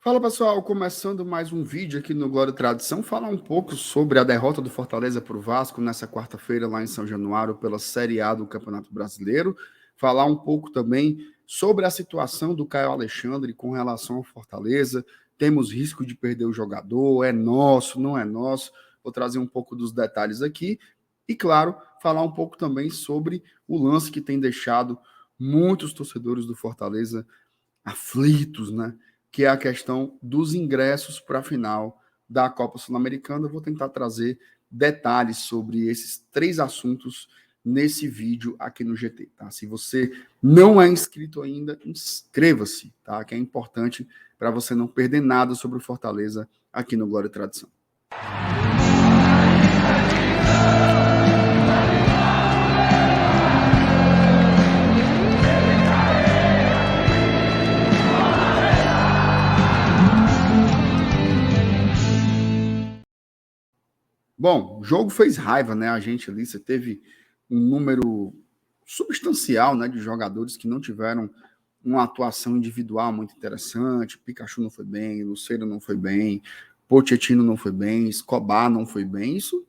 Fala pessoal, começando mais um vídeo aqui no Glória e Tradição, falar um pouco sobre a derrota do Fortaleza para o Vasco nessa quarta-feira lá em São Januário pela Série A do Campeonato Brasileiro, falar um pouco também sobre a situação do Caio Alexandre com relação ao Fortaleza, temos risco de perder o jogador, é nosso, não é nosso, vou trazer um pouco dos detalhes aqui e, claro, falar um pouco também sobre o lance que tem deixado muitos torcedores do Fortaleza aflitos, né? Que é a questão dos ingressos para a final da Copa Sul-Americana. Eu vou tentar trazer detalhes sobre esses três assuntos nesse vídeo aqui no GT, tá? Se você não é inscrito ainda, inscreva-se, tá? Que é importante para você não perder nada sobre o Fortaleza aqui no Glória e Tradição. Bom, o jogo fez raiva, né? A gente ali, você teve um número substancial, né, de jogadores que não tiveram uma atuação individual muito interessante. Pikachu não foi bem, Lucero não foi bem, Pochettino não foi bem, Escobar não foi bem. Isso,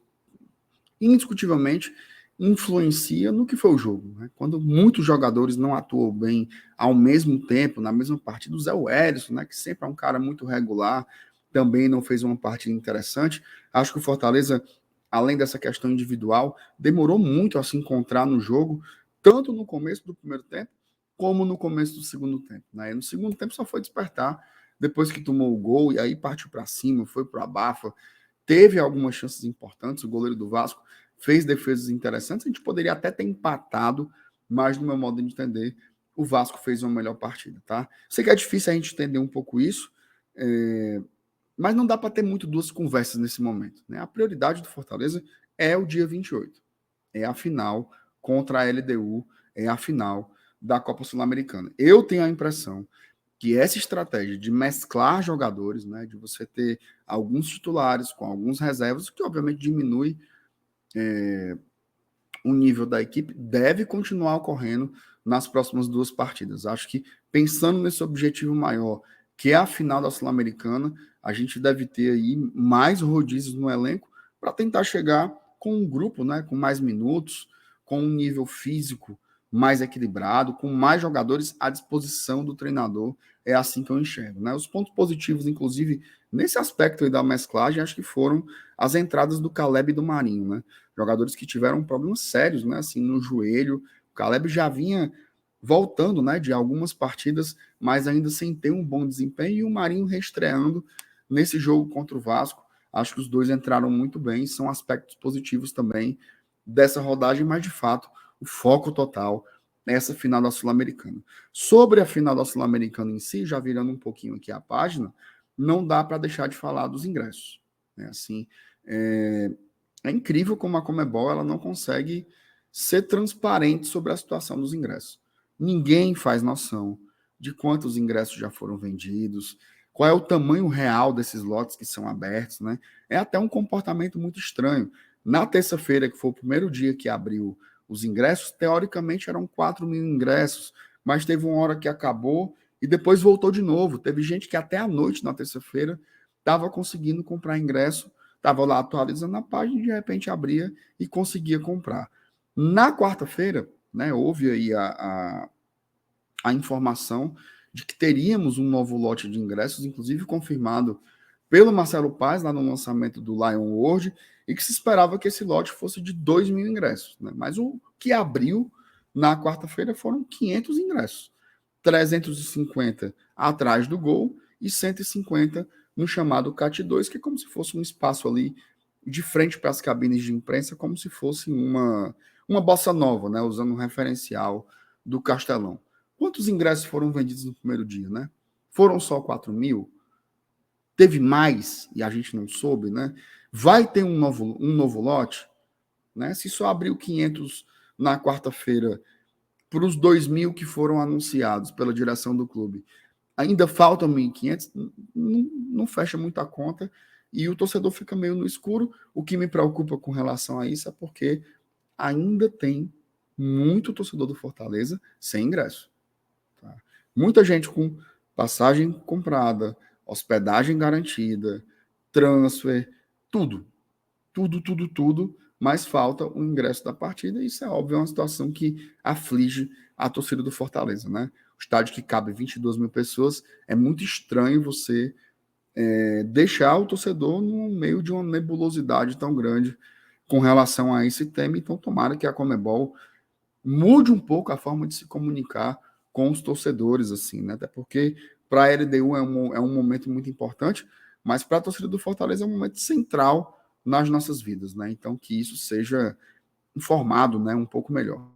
indiscutivelmente, influencia no que foi o jogo, né? Quando muitos jogadores não atuam bem ao mesmo tempo, na mesma partida, o Zé Wellison, né, que sempre é um cara muito regular, também não fez uma partida interessante. Acho que o Fortaleza, além dessa questão individual, demorou muito a se encontrar no jogo, tanto no começo do primeiro tempo, como no começo do segundo tempo, né? E no segundo tempo só foi despertar depois que tomou o gol, e aí partiu para cima, foi para a abafa, teve algumas chances importantes, o goleiro do Vasco fez defesas interessantes, a gente poderia até ter empatado, mas no meu modo de entender, o Vasco fez uma melhor partida, tá? Sei que é difícil a gente entender um pouco isso, mas não dá para ter muito duas conversas nesse momento, né? A prioridade do Fortaleza é o dia 28, é a final contra a LDU, é a final da Copa Sul-Americana. Eu tenho a impressão que essa estratégia de mesclar jogadores, né, de você ter alguns titulares com alguns reservas, que obviamente diminui o nível da equipe, deve continuar ocorrendo nas próximas duas partidas. Acho que pensando nesse objetivo maior, que é a final da Sul-Americana, a gente deve ter aí mais rodízios no elenco para tentar chegar com um grupo, né, com mais minutos, com um nível físico mais equilibrado, com mais jogadores à disposição do treinador. É assim que eu enxergo, né? Os pontos positivos, inclusive, nesse aspecto aí da mesclagem, acho que foram as entradas do Caleb e do Marinho, né? Jogadores que tiveram problemas sérios, né? Assim, no joelho. O Caleb já vinha voltando, né? De algumas partidas, mas ainda sem ter um bom desempenho. E o Marinho reestreando nesse jogo contra o Vasco. Acho que os dois entraram muito bem. São aspectos positivos também dessa rodagem, mas de fato, o foco total nessa final da Sul-Americana. Sobre a final da Sul-Americana em si, já virando um pouquinho aqui a página, não dá para deixar de falar dos ingressos. Né? Assim, é incrível como a Conmebol ela não consegue ser transparente sobre a situação dos ingressos. Ninguém faz noção de quantos ingressos já foram vendidos, qual é o tamanho real desses lotes que são abertos, né? É até um comportamento muito estranho. Na terça-feira, que foi o primeiro dia que abriu os ingressos, teoricamente eram 4 mil ingressos, mas teve uma hora que acabou e depois voltou de novo. Teve gente que até à noite, na terça-feira, estava conseguindo comprar ingresso, estava lá atualizando a página e de repente abria e conseguia comprar. Na quarta-feira, né, houve aí a informação de que teríamos um novo lote de ingressos, inclusive confirmado pelo Marcelo Paes, lá no lançamento do Lion World, e que se esperava que esse lote fosse de 2 mil ingressos. Né? Mas o que abriu na quarta-feira foram 500 ingressos. 350 atrás do gol e 150 no chamado CAT 2, que é como se fosse um espaço ali de frente para as cabines de imprensa, como se fosse uma bossa nova, né? Usando um referencial do Castelão. Quantos ingressos foram vendidos no primeiro dia, né? Foram só 4 mil? Teve mais e a gente não soube, né? Vai ter um novo lote? Né? Se só abriu 500 na quarta-feira para os 2 mil que foram anunciados pela direção do clube, ainda faltam 1.500, não fecha muita conta e o torcedor fica meio no escuro. O que me preocupa com relação a isso é porque ainda tem muito torcedor do Fortaleza sem ingresso. Tá? Muita gente com passagem comprada, hospedagem garantida, transfer, tudo. Tudo, mas falta o ingresso da partida, e isso é óbvio, é uma situação que aflige a torcida do Fortaleza, né? O estádio que cabe 22 mil pessoas, é muito estranho você deixar o torcedor no meio de uma nebulosidade tão grande com relação a esse tema. Então, tomara que a Conmebol mude um pouco a forma de se comunicar com os torcedores, assim, né? Até porque para a LDU é um momento muito importante, mas para a torcida do Fortaleza é um momento central nas nossas vidas, né? Então, que isso seja informado, né, um pouco melhor.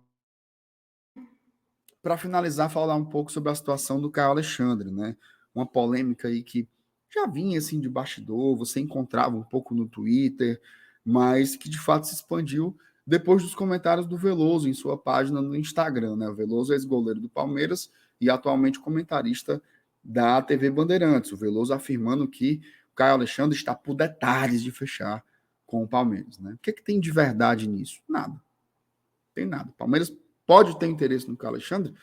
Para finalizar, falar um pouco sobre a situação do Caio Alexandre, né? Uma polêmica aí que já vinha assim de bastidor, você encontrava um pouco no Twitter, mas que de fato se expandiu depois dos comentários do Veloso em sua página no Instagram, né? O Veloso é ex-goleiro do Palmeiras e atualmente comentarista da TV Bandeirantes. O Veloso afirmando que o Caio Alexandre está por detalhes de fechar com o Palmeiras, né? O que tem de verdade nisso? Nada. Tem nada. O Palmeiras pode ter interesse no Caio Alexandre,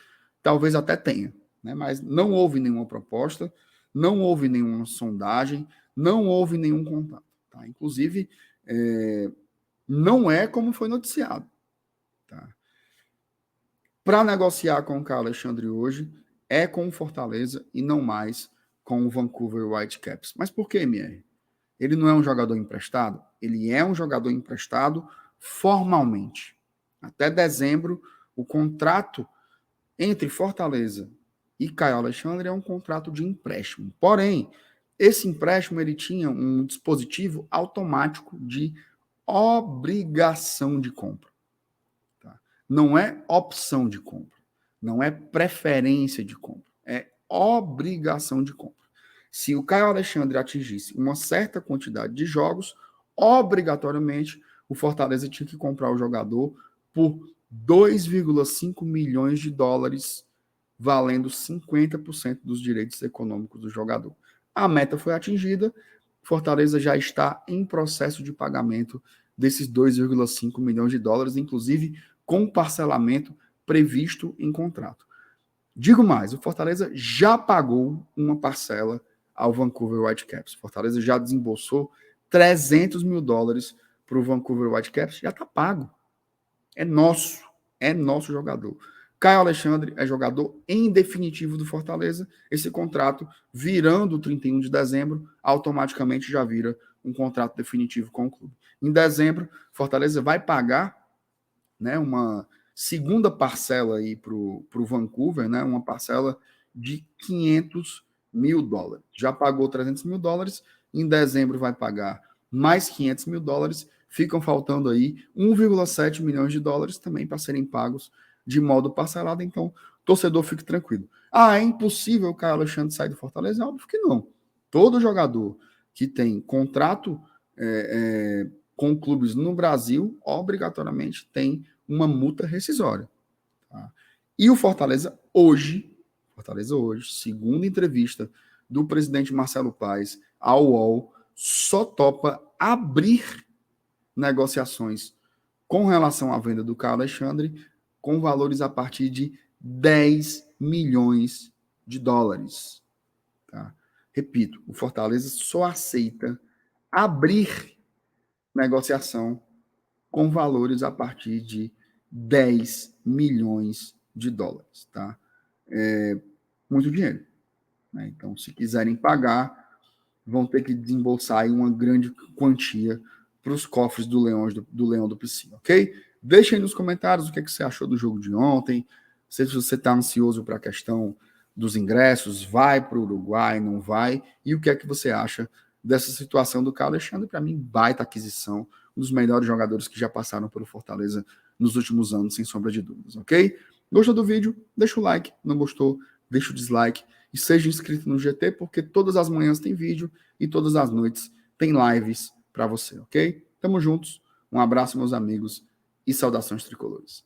talvez até tenha, né? Mas não houve nenhuma proposta, não houve nenhuma sondagem, não houve nenhum contato. Tá? Inclusive, não é como foi noticiado. Tá? Para negociar com o Caio Alexandre hoje, é com o Fortaleza e não mais com o Vancouver Whitecaps. Mas por que, MR? Ele não é um jogador emprestado? Ele é um jogador emprestado formalmente. Até dezembro, o contrato entre Fortaleza e Caio Alexandre é um contrato de empréstimo. Porém, esse empréstimo ele tinha um dispositivo automático de obrigação de compra. Tá? Não é opção de compra, não é preferência de compra, é obrigação de compra. Se o Caio Alexandre atingisse uma certa quantidade de jogos, obrigatoriamente o Fortaleza tinha que comprar o jogador por 2,5 milhões de dólares, valendo 50% dos direitos econômicos do jogador. A meta foi atingida, Fortaleza já está em processo de pagamento desses 2,5 milhões de dólares, inclusive com parcelamento previsto em contrato. Digo mais, o Fortaleza já pagou uma parcela ao Vancouver Whitecaps. Fortaleza já desembolsou 300 mil dólares para o Vancouver Whitecaps, já está pago. É nosso jogador. Caio Alexandre é jogador em definitivo do Fortaleza. Esse contrato, virando o 31 de dezembro, automaticamente já vira um contrato definitivo com o clube. Em dezembro, Fortaleza vai pagar, né, uma segunda parcela aí para o Vancouver, né, uma parcela de 500 mil dólares. Já pagou 300 mil dólares, em dezembro vai pagar mais 500 mil dólares, ficam faltando aí 1,7 milhões de dólares também para serem pagos de modo parcelado, então torcedor fique tranquilo. Ah, é impossível o Caio Alexandre sair do Fortaleza? É óbvio que não. Todo jogador que tem contrato com clubes no Brasil, obrigatoriamente tem uma multa rescisória. Tá? E o Fortaleza hoje, segundo entrevista do presidente Marcelo Paes ao UOL, só topa abrir negociações com relação à venda do Caio Alexandre com valores a partir de 10 milhões de dólares. Tá? Repito, o Fortaleza só aceita abrir negociação com valores a partir de 10 milhões de dólares. Tá? É muito dinheiro. Né? Então, se quiserem pagar, vão ter que desembolsar aí uma grande quantia para os cofres do Leão do Piscina, ok? Deixem aí nos comentários o que você achou do jogo de ontem, se você está ansioso para a questão dos ingressos, vai para o Uruguai, não vai, e o que é que você acha dessa situação do Caio Alexandre. Para mim, baita aquisição, um dos melhores jogadores que já passaram pelo Fortaleza nos últimos anos, sem sombra de dúvidas, ok? Gostou do vídeo? Deixa o like, não gostou, deixa o dislike, e seja inscrito no GT, porque todas as manhãs tem vídeo e todas as noites tem lives para você, ok? Tamo juntos, um abraço, meus amigos, e saudações tricolores.